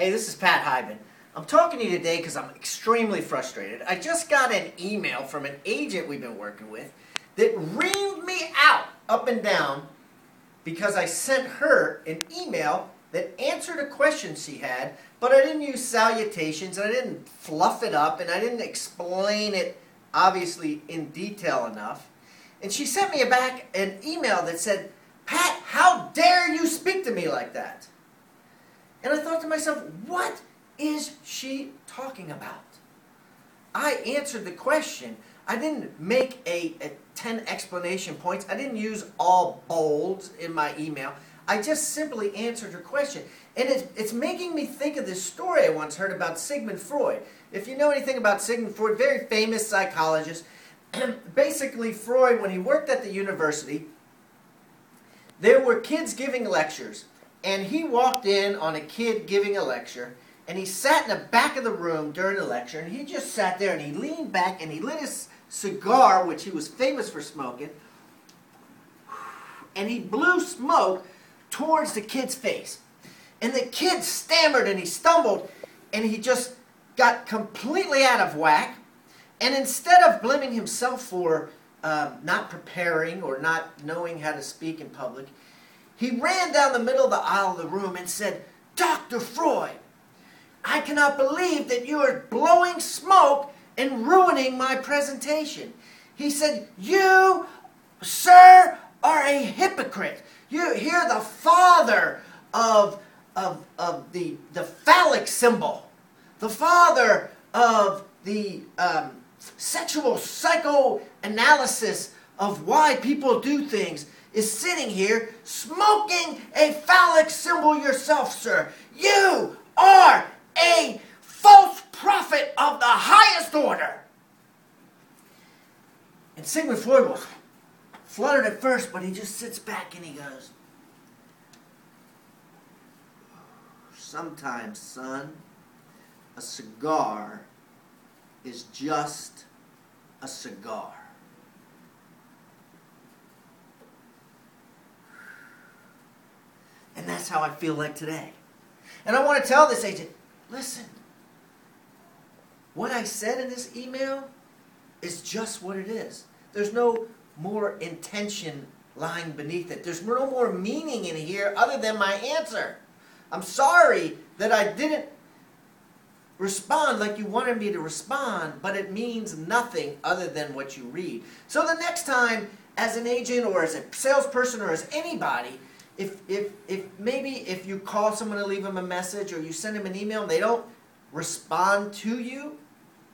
Hey, this is Pat Hyben. I'm talking to you today because I'm extremely frustrated. I just got an email from an agent we've been working with that reamed me out up and down because I sent her an email that answered a question she had, but I didn't use salutations, and I didn't fluff it up, and I didn't explain it, obviously, in detail enough. And she sent me back an email that said, "Pat, how dare you speak to me like that?" And I thought to myself, what is she talking about? I answered the question. I didn't make a 10 explanation points. I didn't use all bolds in my email. I just simply answered her question. And it's making me think of this story I once heard about Sigmund Freud. If you know anything about Sigmund Freud, very famous psychologist. Basically, Freud, when he worked at the university, there were kids giving lectures. And he walked in on a kid giving a lecture, and he sat in the back of the room during the lecture, and he just sat there, and he leaned back, and he lit his cigar, which he was famous for smoking, and he blew smoke towards the kid's face. And the kid stammered, and he stumbled, and he just got completely out of whack. And instead of blaming himself for not preparing or not knowing how to speak in public, he ran down the middle of the aisle of the room and said, "Dr. Freud, I cannot believe that you are blowing smoke and ruining my presentation." He said, "You, sir, are a hypocrite. You're the father of the phallic symbol, the father of the sexual psychoanalysis of why people do things, is sitting here smoking a phallic symbol yourself, sir. You are a false prophet of the highest order." And Sigmund Freud was fluttered at first, but he just sits back and he goes, "Sometimes, son, a cigar is just a cigar." And that's how I feel like today. And I want to tell this agent, listen, what I said in this email is just what it is. There's no more intention lying beneath it. There's no more meaning in here other than my answer. I'm sorry that I didn't respond like you wanted me to respond, but it means nothing other than what you read. So the next time, as an agent or as a salesperson or as anybody, if you call someone to leave them a message or you send them an email and they don't respond to you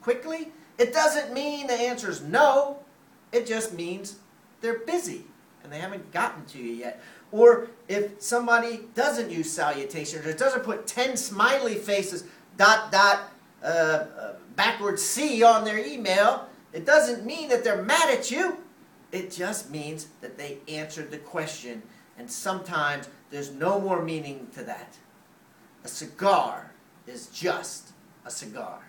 quickly, it doesn't mean the answer is no. It just means they're busy and they haven't gotten to you yet. Or if somebody doesn't use salutations or doesn't put 10 smiley faces, ... backwards C on their email, it doesn't mean that they're mad at you. It just means that they answered the question. And sometimes there's no more meaning to that. A cigar is just a cigar.